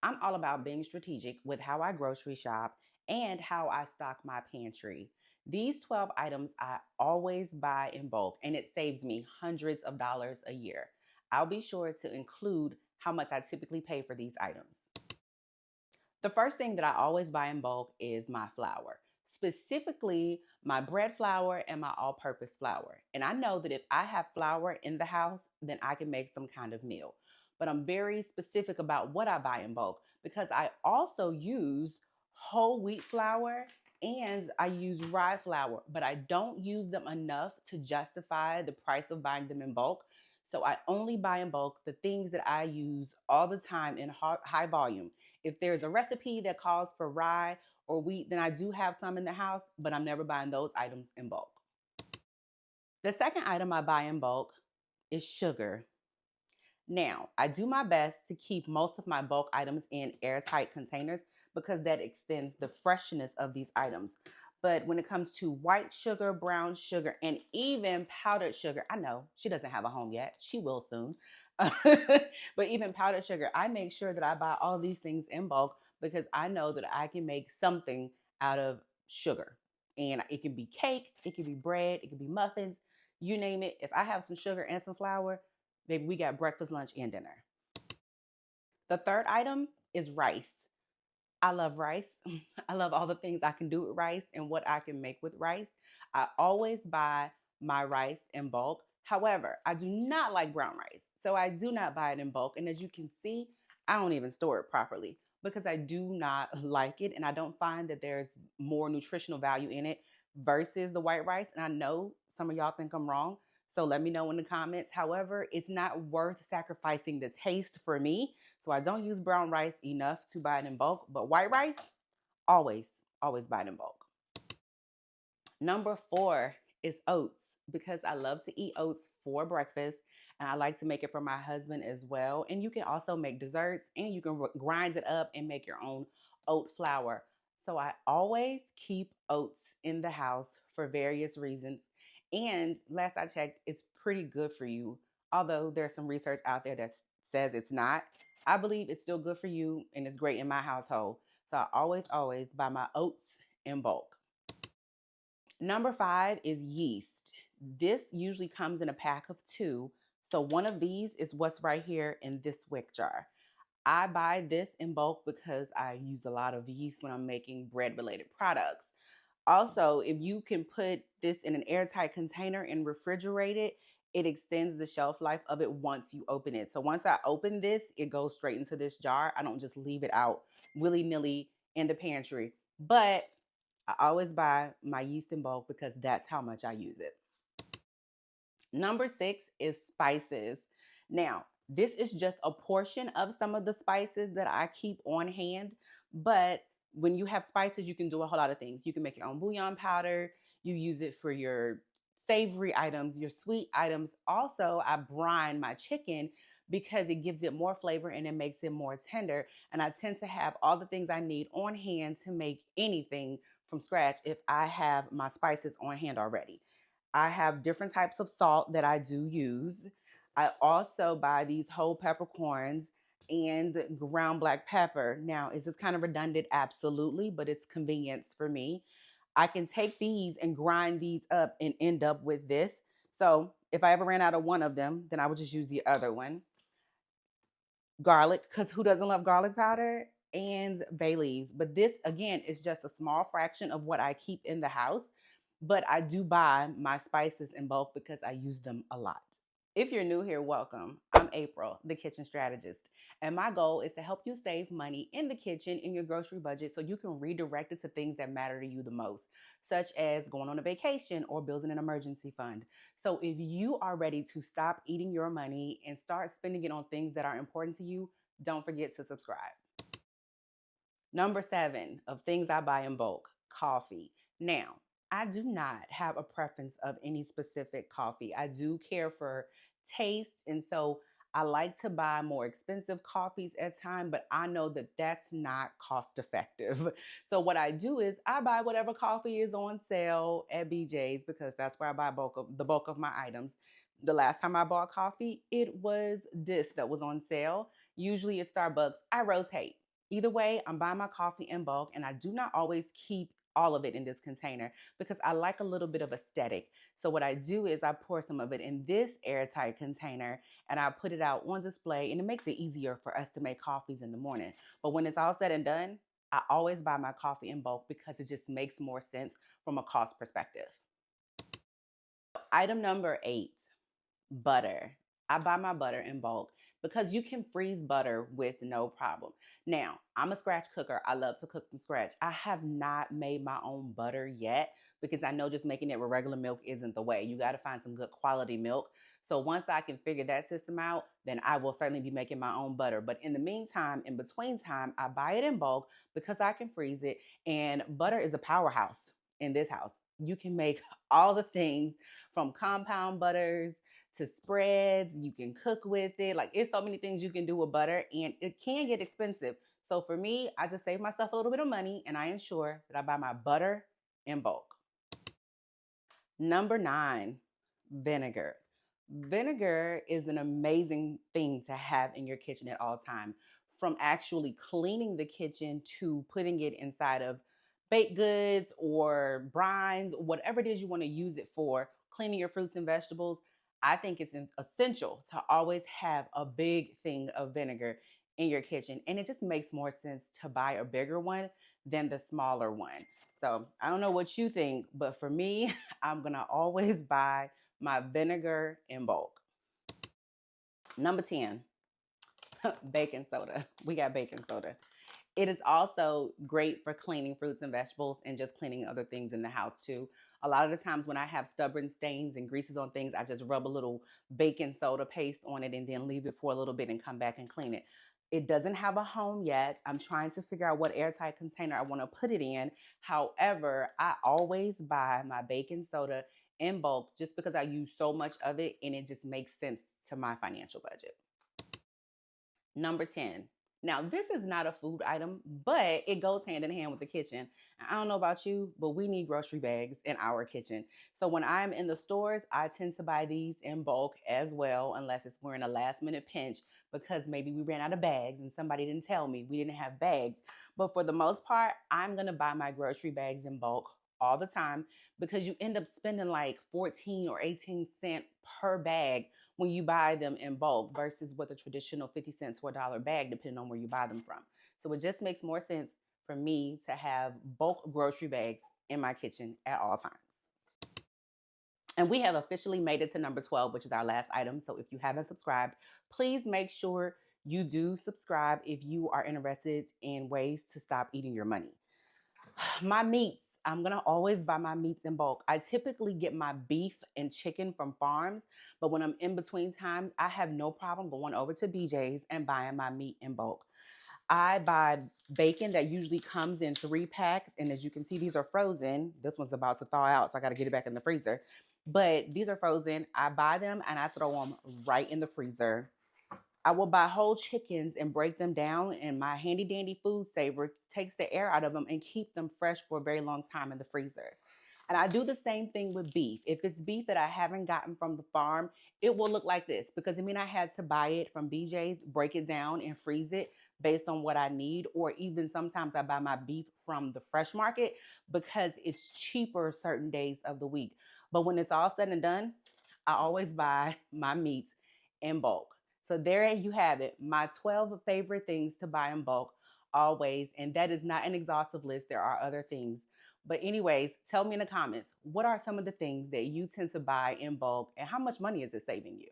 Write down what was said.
I'm all about being strategic with how I grocery shop and how I stock my pantry. These 12 items I always buy in bulk, and it saves me hundreds of dollars a year. I'll be sure to include how much I typically pay for these items. The first thing that I always buy in bulk is my flour, specifically my bread flour and my all purpose flour. And I know that if I have flour in the house, then I can make some kind of meal. But I'm very specific about what I buy in bulk because I also use whole wheat flour and I use rye flour, but I don't use them enough to justify the price of buying them in bulk. So I only buy in bulk the things that I use all the time in high volume. If there's a recipe that calls for rye or wheat, then I do have some in the house, but I'm never buying those items in bulk. The second item I buy in bulk is sugar. Now, I do my best to keep most of my bulk items in airtight containers because that extends the freshness of these items. But when it comes to white sugar, brown sugar, and even powdered sugar, I know she doesn't have a home yet. She will soon. But even powdered sugar, I make sure that I buy all these things in bulk because I know that I can make something out of sugar. And it can be cake, it can be bread, it can be muffins, you name it. If I have some sugar and some flour, baby, we got breakfast, lunch, and dinner. The third item is rice. I love rice. I love all the things I can do with rice and what I can make with rice. I always buy my rice in bulk. However, I do not like brown rice. So I do not buy it in bulk. And as you can see, I don't even store it properly because I do not like it. And I don't find that there's more nutritional value in it versus the white rice. And I know some of y'all think I'm wrong. So let me know in the comments. However, it's not worth sacrificing the taste for me, so I don't use brown rice enough to buy it in bulk, but white rice, always, always buy it in bulk. Number four is oats because I love to eat oats for breakfast and I like to make it for my husband as well. And you can also make desserts and you can grind it up and make your own oat flour. So I always keep oats in the house for various reasons. And last I checked, it's pretty good for you. Although there's some research out there that says it's not, I believe it's still good for you and it's great in my household. So I always, always buy my oats in bulk. Number five is yeast. This usually comes in a pack of two. So one of these is what's right here in this wick jar. I buy this in bulk because I use a lot of yeast when I'm making bread related products. Also, if you can put this in an airtight container and refrigerate it, it extends the shelf life of it once you open it. So once I open this, it goes straight into this jar. I don't just leave it out willy nilly in the pantry. But I always buy my yeast in bulk because that's how much I use it. Number six is spices. Now, this is just a portion of some of the spices that I keep on hand, but when you have spices, you can do a whole lot of things. You can make your own bouillon powder, you use it for your savory items, your sweet items. Also, I brine my chicken because it gives it more flavor and it makes it more tender. And I tend to have all the things I need on hand to make anything from scratch if I have my spices on hand already. I have different types of salt that I do use. I also buy these whole peppercorns and ground black pepper. Now, is this kind of redundant? Absolutely, but it's convenience for me. I can take these and grind these up and end up with this. So if I ever ran out of one of them, then I would just use the other one. Garlic, because who doesn't love garlic powder? And bay leaves. But this, again, is just a small fraction of what I keep in the house. But I do buy my spices in bulk because I use them a lot. If you're new here, welcome. I'm April, the kitchen strategist, and my goal is to help you save money in the kitchen in your grocery budget so you can redirect it to things that matter to you the most, such as going on a vacation or building an emergency fund. So if you are ready to stop eating your money and start spending it on things that are important to you, don't forget to subscribe. Number seven of things I buy in bulk, coffee. Now, I do not have a preference of any specific coffee. I do care for taste, and so I like to buy more expensive coffees at times, but I know that that's not cost effective. So what I do is I buy whatever coffee is on sale at BJ's because that's where I buy the bulk of my items. The last time I bought coffee, it was this that was on sale. Usually it's Starbucks. I rotate. Either way, I'm buying my coffee in bulk, and I do not always keep all of it in this container because I like a little bit of aesthetic. So what I do is I pour some of it in this airtight container and I put it out on display, and it makes it easier for us to make coffees in the morning. But when it's all said and done, I always buy my coffee in bulk because it just makes more sense from a cost perspective. Item number 8, butter. I buy my butter in bulk because you can freeze butter with no problem. Now, I'm a scratch cooker. I love to cook from scratch. I have not made my own butter yet because I know just making it with regular milk isn't the way. You got to find some good quality milk. So once I can figure that system out, then I will certainly be making my own butter. But in the meantime, in between time, I buy it in bulk because I can freeze it. And butter is a powerhouse in this house. You can make all the things from compound butters to spreads. You can cook with it. Like, it's so many things you can do with butter, and it can get expensive. So for me, I just save myself a little bit of money and I ensure that I buy my butter in bulk. Number 9, vinegar. Vinegar is an amazing thing to have in your kitchen at all time. From actually cleaning the kitchen to putting it inside of baked goods or brines, whatever it is you want to use it for, cleaning your fruits and vegetables. I think it's essential to always have a big thing of vinegar in your kitchen. And it just makes more sense to buy a bigger one than the smaller one. So I don't know what you think, but for me, I'm gonna always buy my vinegar in bulk. Number 10, baking soda. We got baking soda. It is also great for cleaning fruits and vegetables and just cleaning other things in the house too. A lot of the times when I have stubborn stains and greases on things, I just rub a little baking soda paste on it and then leave it for a little bit and come back and clean it. It doesn't have a home yet. I'm trying to figure out what airtight container I want to put it in. However, I always buy my baking soda in bulk just because I use so much of it and it just makes sense to my financial budget. Number 10. Now, this is not a food item, but it goes hand in hand with the kitchen. I don't know about you, but we need grocery bags in our kitchen. So when I'm in the stores, I tend to buy these in bulk as well, unless it's we're in a last minute pinch because maybe we ran out of bags and somebody didn't tell me we didn't have bags. But for the most part, I'm going to buy my grocery bags in bulk all the time because you end up spending like 14 or 18 cents per bag when you buy them in bulk versus what the traditional 50 cents to $1 bag, depending on where you buy them from. So it just makes more sense for me to have bulk grocery bags in my kitchen at all times. And we have officially made it to number 12, which is our last item. So if you haven't subscribed, please make sure you do subscribe if you are interested in ways to stop eating your money. My meats. I'm gonna always buy my meats in bulk. I typically get my beef and chicken from farms, but when I'm in between times, I have no problem going over to BJ's and buying my meat in bulk. I buy bacon that usually comes in 3 packs, and as you can see, these are frozen. This one's about to thaw out, so I got to get it back in the freezer. But these are frozen. I buy them and I throw them right in the freezer. I will buy whole chickens and break them down, and my handy dandy food saver takes the air out of them and keep them fresh for a very long time in the freezer. And I do the same thing with beef. If it's beef that I haven't gotten from the farm, it will look like this because I mean I had to buy it from BJ's, break it down and freeze it based on what I need, or even sometimes I buy my beef from the fresh market because it's cheaper certain days of the week. But when it's all said and done, I always buy my meats in bulk. So there you have it, my 12 favorite things to buy in bulk always. And that is not an exhaustive list. There are other things. But anyways, tell me in the comments, what are some of the things that you tend to buy in bulk and how much money is it saving you?